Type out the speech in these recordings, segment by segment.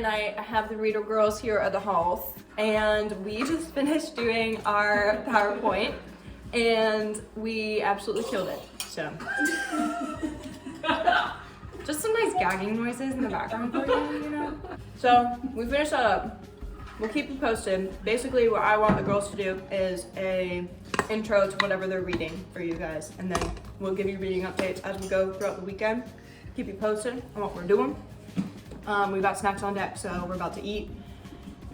night. I have the Reader girls here at the house, and we just finished doing our PowerPoint, and we absolutely killed it. So, just some nice gagging noises in the background for you, you know? So, we finished that up. We'll keep you posted. Basically, what I want the girls to do is a intro to whatever they're reading for you guys, and then we'll give you reading updates as we go throughout the weekend. Keep you posted on what we're doing. We've got snacks on deck, so we're about to eat.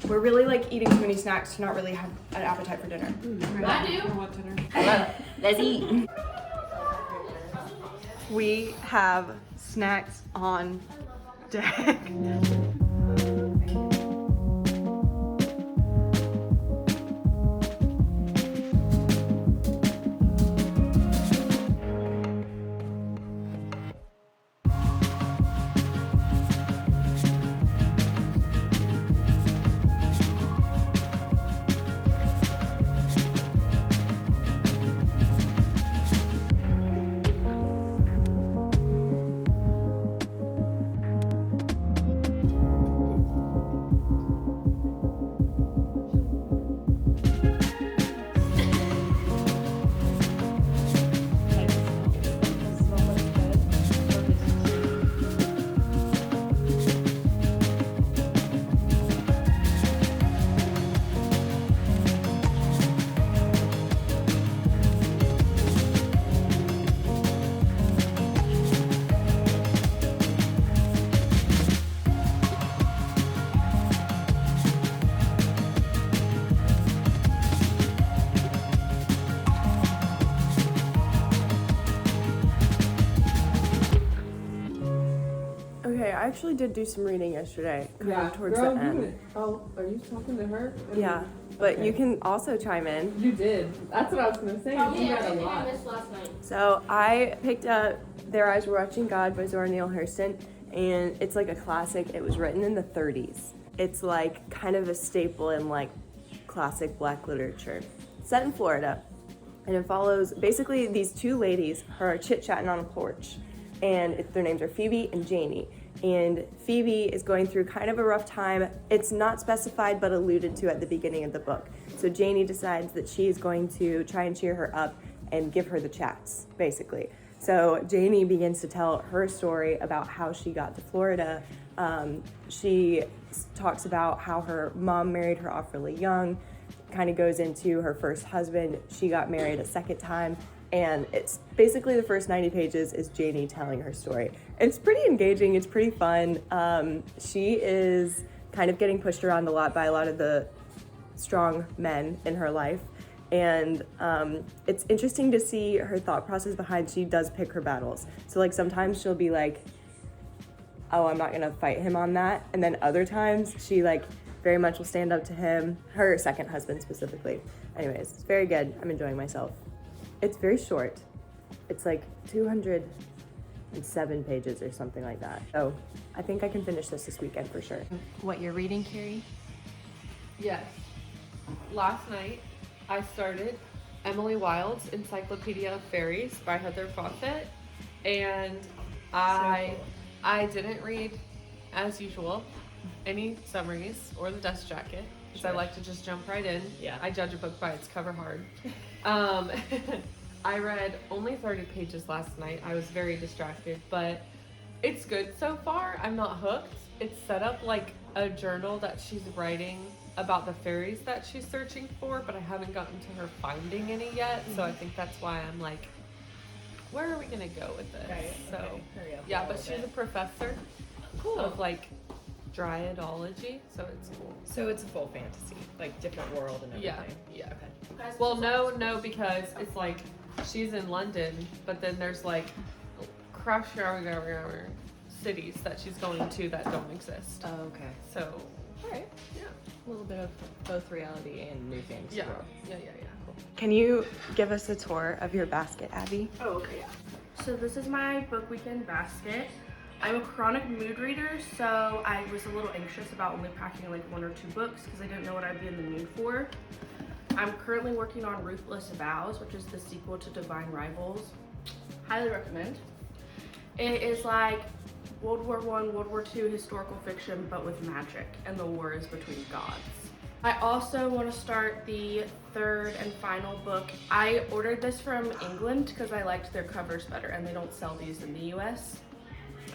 We're really like eating too many snacks to not really have an appetite for dinner. I do. I want dinner. Let's eat. We have snacks on deck. Okay, I actually did do some reading yesterday, towards girl, the end. Oh, are you talking to her? Yeah, but Okay. you can also chime in. You did. That's what I was gonna say. Oh, You yeah, read a I lot. missed last night. So I picked up Their Eyes Were Watching God by Zora Neale Hurston, and it's like a classic. It was written in the 30s. It's like kind of a staple in like classic Black literature. It's set in Florida, and it follows basically these two ladies who are chit-chatting on a porch, and their names are Phoebe and Janie. And Phoebe is going through kind of a rough time. It's not specified but alluded to at the beginning of the book. So Janie decides that she is going to try and cheer her up and give her the chats, basically. So Janie begins to tell her story about how she got to Florida. She talks about how her mom married her off really young, kind of goes into her first husband. She got married a second time. And it's basically the first 90 pages is Janie telling her story. It's pretty engaging, it's pretty fun. She is kind of getting pushed around a lot by a lot of the strong men in her life. And it's interesting to see her thought process behind she does pick her battles. So like sometimes she'll be like, oh, I'm not gonna fight him on that. And then other times she like very much will stand up to him, her second husband specifically. Anyways, it's very good, I'm enjoying myself. It's very short. It's like 207 pages or something like that. So I think I can finish this weekend for sure. What you're reading, Carrie? Yes. Last night, I started Emily Wilde's Encyclopedia of Fairies by Heather Fawcett, and I didn't read, as usual, any summaries or the dust jacket, because I like to just jump right in. Yeah. I judge a book by its cover hard. I read only 30 pages last night. I was very distracted, but it's good so far. I'm not hooked. It's set up like a journal that she's writing about the fairies that she's searching for, but I haven't gotten to her finding any yet. So I think that's why I'm like, where are we gonna go with this? Right, So okay, hurry up yeah, a but little she's a bit. professor of like dryadology, so it's cool. So it's a full fantasy, like different world and everything. Yeah. Okay. Well, no, because it's like she's in London, but then there's like crush cities that she's going to that don't exist. Oh, okay. So, Alright. yeah. A little bit of both reality and new fantasy Yeah. world. Yeah. Cool. Can you give us a tour of your basket, Abby? Oh, okay, yeah. So this is my book weekend basket. I'm a chronic mood reader, so I was a little anxious about only packing like 1 or 2 books because I didn't know what I'd be in the mood for. I'm currently working on Ruthless Vows, which is the sequel to Divine Rivals. Highly recommend. It is like World War I, World War II historical fiction, but with magic, and the war is between gods. I also want to start the third and final book. I ordered this from England because I liked their covers better, and they don't sell these in the US.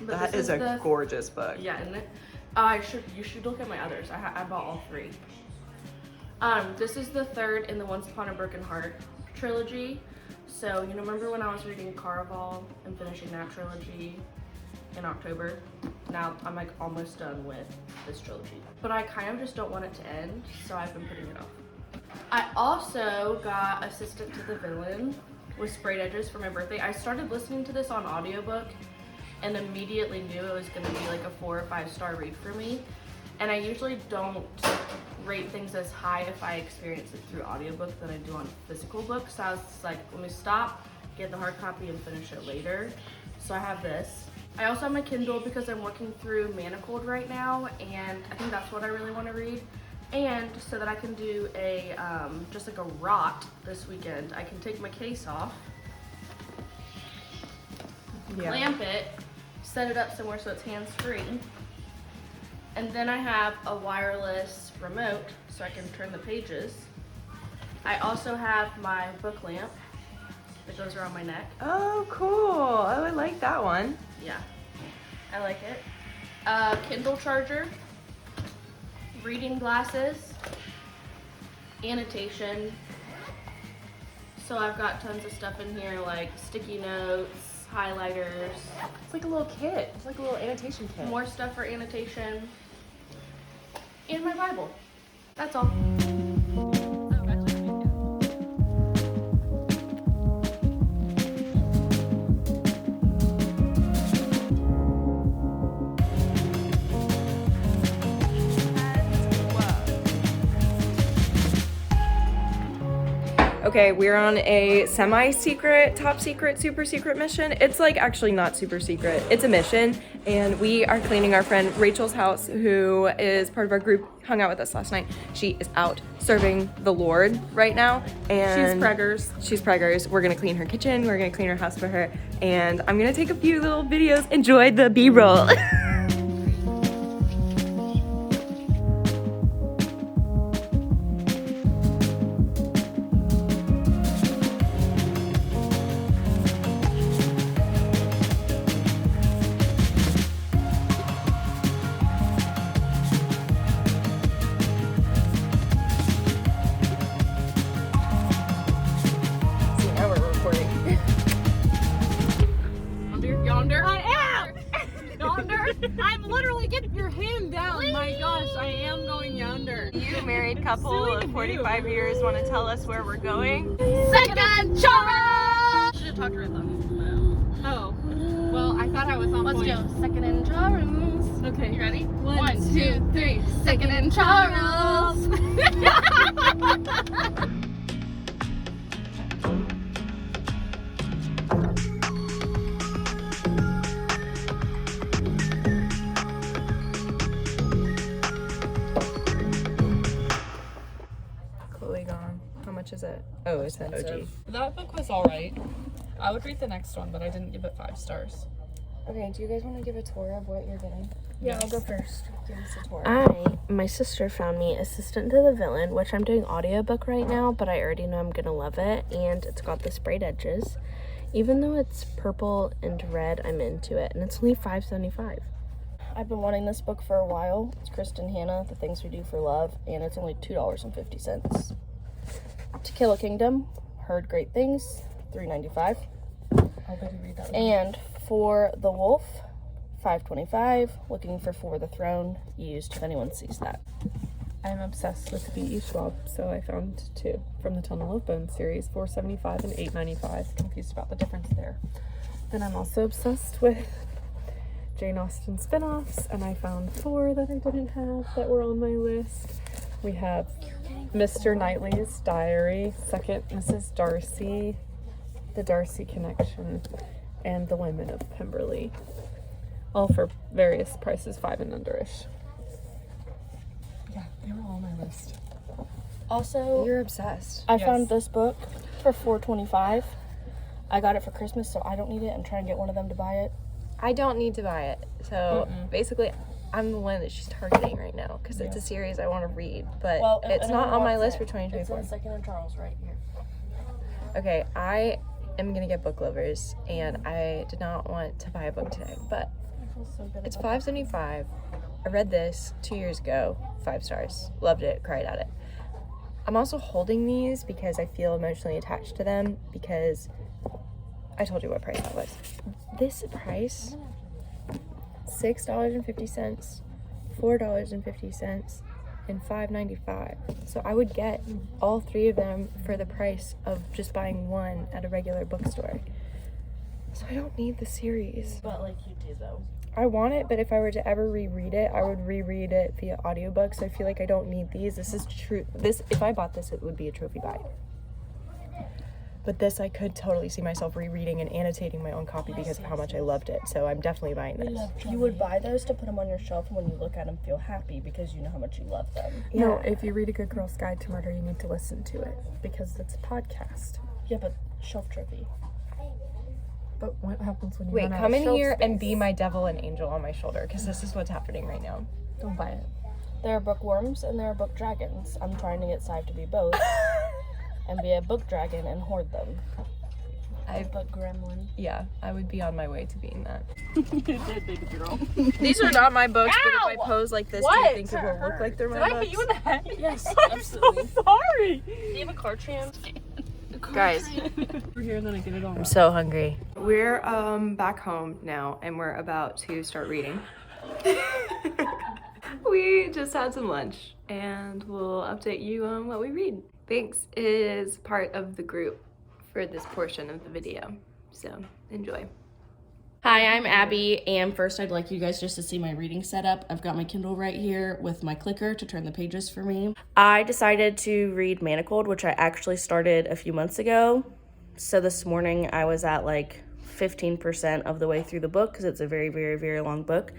But That is a gorgeous book. Yeah, isn't it? You should look at my others. I bought all three. This is the third in the Once Upon a Broken Heart trilogy. So, you know, remember when I was reading Caraval and finishing that trilogy in October? Now I'm like almost done with this trilogy. But I kind of just don't want it to end, so I've been putting it off. I also got Assistant to the Villain with Sprayed Edges for my birthday. I started listening to this on audiobook and immediately knew it was gonna be like a 4 or 5 star read for me. And I usually don't rate things as high if I experience it through audiobook than I do on physical books. So I was just like, let me stop, get the hard copy and finish it later. So I have this. I also have my Kindle because I'm working through Manacled right now, and I think that's what I really want to read. And so that I can do a, just like a rot this weekend, I can take my case off, clamp it, set it up somewhere so it's hands-free. And then I have a wireless remote so I can turn the pages. I also have my book lamp that goes around my neck. Oh, cool. Oh, I like that one. Yeah, I like it. Kindle charger, reading glasses, annotation. So I've got tons of stuff in here like sticky notes, highlighters. It's like a little kit. It's like a little annotation kit. More stuff for annotation. And my Bible. That's all. Okay, we're on a semi-secret, top secret, super secret mission. It's like actually not super secret. It's a mission, and we are cleaning our friend Rachel's house, who is part of our group, hung out with us last night. She is out serving the Lord right now, and She's preggers. We're gonna clean her kitchen. We're gonna clean her house for her, and I'm gonna take a few little videos. Enjoy the B-roll. I'm literally getting your hand down. Please. My gosh, I am going yonder. You married couple of 45 years want to tell us where we're going? Second Charles! Should have talked right then. Oh. Well, I thought I was on point. Let's go. Second in Charles. Okay. You ready? 1, 2, 3. Second in Charles! Is it? Oh, it's an OG. That book was alright. I would read the next one, but I didn't give it 5 stars. Okay, do you guys want to give a tour of what you're getting? Yeah, I'll go first. Give us a tour. My sister found me Assistant to the Villain, which I'm doing audiobook right now, but I already know I'm gonna love it, and it's got the sprayed edges. Even though it's purple and red, I'm into it, and it's only $5.75. I've been wanting this book for a while. It's Kristen Hanna, The Things We Do for Love, and it's only $2.50. To Kill a Kingdom, heard great things, $3.95. I'll better read that one. And For the Wolf, $5.25. Looking for the Throne, used if anyone sees that. I'm obsessed with B.E. Schwab, so I found 2 from the Tunnel of Bones series, $4.75 and $8.95. Confused about the difference there. Then I'm also obsessed with Jane Austen spinoffs, and I found 4 that I didn't have that were on my list. We have Mr. Knightley's Diary, Second Mrs. Darcy, The Darcy Connection, and The Women of Pemberley. All for various prices, 5 and under-ish. Yeah, they were all on my list. Also, you're obsessed. I found this book for $4.25. I got it for Christmas, so I don't need it. I'm trying to get one of them to buy it. I don't need to buy it. So basically, I'm the one that she's targeting right now because it's a series I want to read, but it's not on my list for 2024. It's in Second and Charles right here. Okay, I am gonna get Book Lovers, and I did not want to buy a book today, but it's $5.75. I read this 2 years ago, 5 stars, loved it, cried at it. I'm also holding these because I feel emotionally attached to them because I told you what price that was. This price, $6.50, $4.50, and $5.95. So I would get all 3 of them for the price of just buying one at a regular bookstore. So I don't need the series. But like you do though. I want it, but if I were to ever reread it, I would reread it via audiobook. So I feel like I don't need these. This is true. If I bought this, it would be a trophy buy. But this, I could totally see myself rereading and annotating my own copy because of how much I loved it. So I'm definitely buying this. You would buy those to put them on your shelf, and when you look at them, feel happy because you know how much you love them. No, if you read A Good Girl's Guide to Murder, you need to listen to it because it's a podcast. Yeah, but shelf trophy. But what happens when you Wait, run out come of in shelf here and space? be my devil and angel on my shoulder because this is what's happening right now. Don't buy it. There are bookworms and there are book dragons. I'm trying to get Sive to be both and be a book dragon and hoard them. Book gremlin. Yeah, I would be on my way to being that. You did, baby girl. These are not my books, but if I Ow! pose like this, What? do you think it will look like they're my books? in the head? Yes, absolutely. Sorry. Do you have a car tram? Guys, We're here and then I get it all. I'm so hungry. We're back home now and we're about to start reading. We just had some lunch and we'll update you on what we read. Thanks is part of the group for this portion of the video, so enjoy. Hi, I'm Abby, and first I'd like you guys just to see my reading setup. I've got my Kindle right here with my clicker to turn the pages for me. I decided to read Manacled, which I actually started a few months ago. So this morning I was at like 15% of the way through the book because it's a very, very, very long book.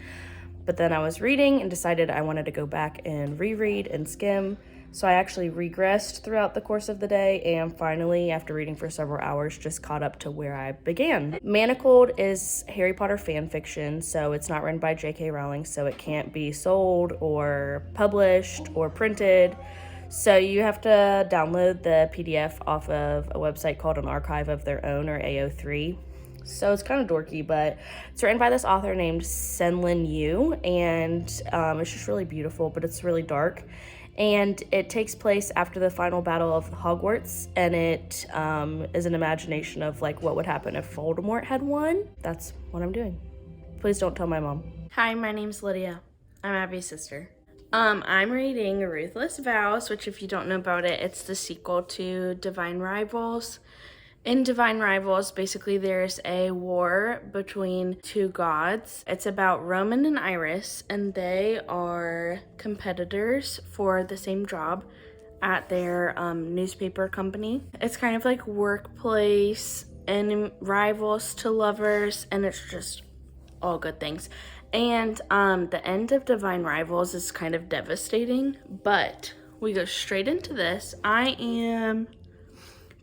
But then I was reading and decided I wanted to go back and reread and skim. So I actually regressed throughout the course of the day and finally, after reading for several hours, just caught up to where I began. Manacled is Harry Potter fan fiction, so it's not written by J.K. Rowling, so it can't be sold or published or printed. So you have to download the PDF off of a website called An Archive of Their Own, or AO3. So it's kind of dorky, but it's written by this author named Senlin Yu, and it's just really beautiful, but it's really dark. And it takes place after the final battle of Hogwarts, and it is an imagination of like what would happen if Voldemort had won. That's what I'm doing. Please don't tell my mom. Hi, my name's Lydia. I'm Abbie's sister. I'm reading Ruthless Vows, which if you don't know about it, it's the sequel to Divine Rivals. In Divine Rivals, basically there's a war between two gods. It's about Roman and Iris, and they are competitors for the same job at their newspaper company. It's kind of like workplace and rivals to lovers, and it's just all good things. And the end of Divine Rivals is kind of devastating, but we go straight into this. I am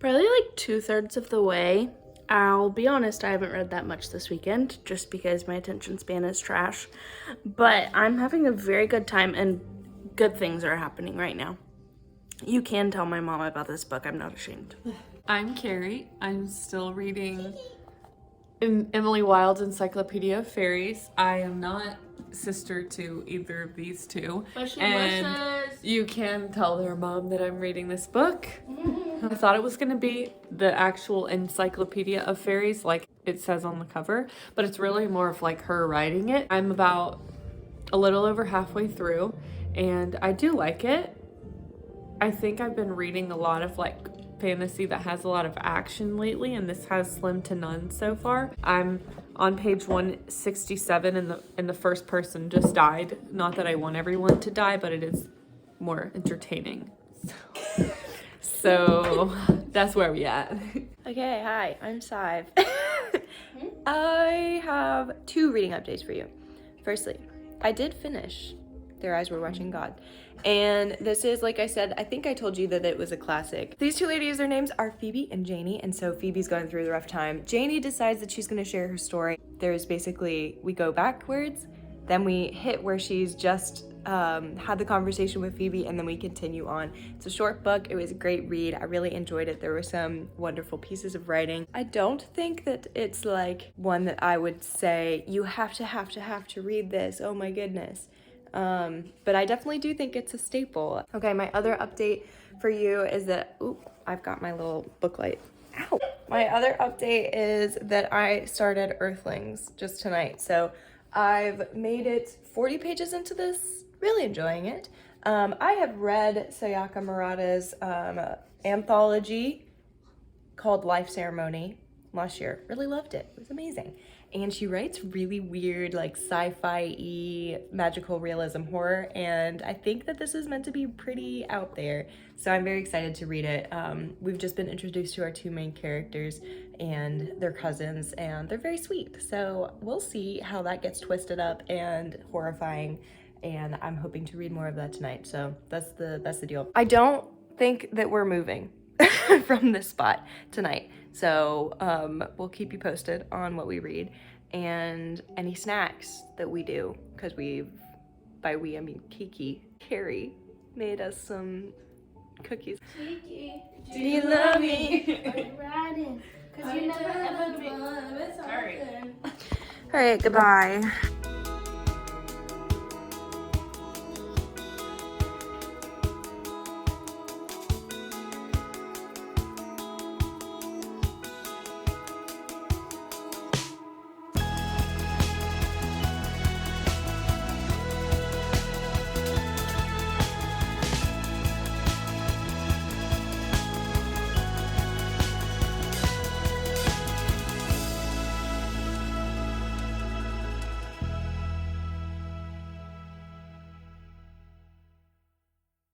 probably like 2/3 of the way. I'll be honest, I haven't read that much this weekend just because my attention span is trash, but I'm having a very good time and good things are happening right now. You can tell my mom about this book, I'm not ashamed. I'm Carrie. I'm still reading Emily Wilde's Encyclopedia of Fairies. I am not sister to either of these two. But she and wishes. you can tell their mom that I'm reading this book. I thought it was going to be the actual Encyclopedia of Fairies like it says on the cover, but it's really more of like her writing it. I'm about a little over halfway through and I do like it. I think I've been reading a lot of like fantasy that has a lot of action lately, and this has slim to none so far. I'm on page 167 and the first person just died. Not that I want everyone to die, but it is more entertaining. So that's where we at. Okay, hi, I'm Sive. I have 2 reading updates for you. Firstly, I did finish Their Eyes Were Watching God. And this is, like I said, I think I told you that it was a classic. These two ladies, their names are Phoebe and Janie, and so Phoebe's going through the rough time. Janie decides that she's gonna share her story. There's basically, we go backwards, then we hit where she's just had the conversation with Phoebe, and then we continue on. It's a short book. It was a great read. I really enjoyed it. There were some wonderful pieces of writing. I don't think that it's like one that I would say, you have to read this. Oh my goodness. But I definitely do think it's a staple. Okay, my other update for you is that, I've got my little booklight. Ow! My other update is that I started Earthlings just tonight. So I've made it 40 pages into this, really enjoying it. I have read Sayaka Murata's anthology called Life Ceremony last year. Really loved it. It was amazing. And she writes really weird, like sci-fi-y magical realism horror, and I think that this is meant to be pretty out there. So I'm very excited to read it. We've just been introduced to our two main characters and their cousins, and they're very sweet. So we'll see how that gets twisted up and horrifying, and I'm hoping to read more of that tonight. So that's the deal. I don't think that we're moving from this spot tonight. So we'll keep you posted on what we read and any snacks that we do, because by we I mean Kiki, Carrie made us some cookies. Kiki, do you love me? Are you riding? Cause you never ever be. All right, goodbye.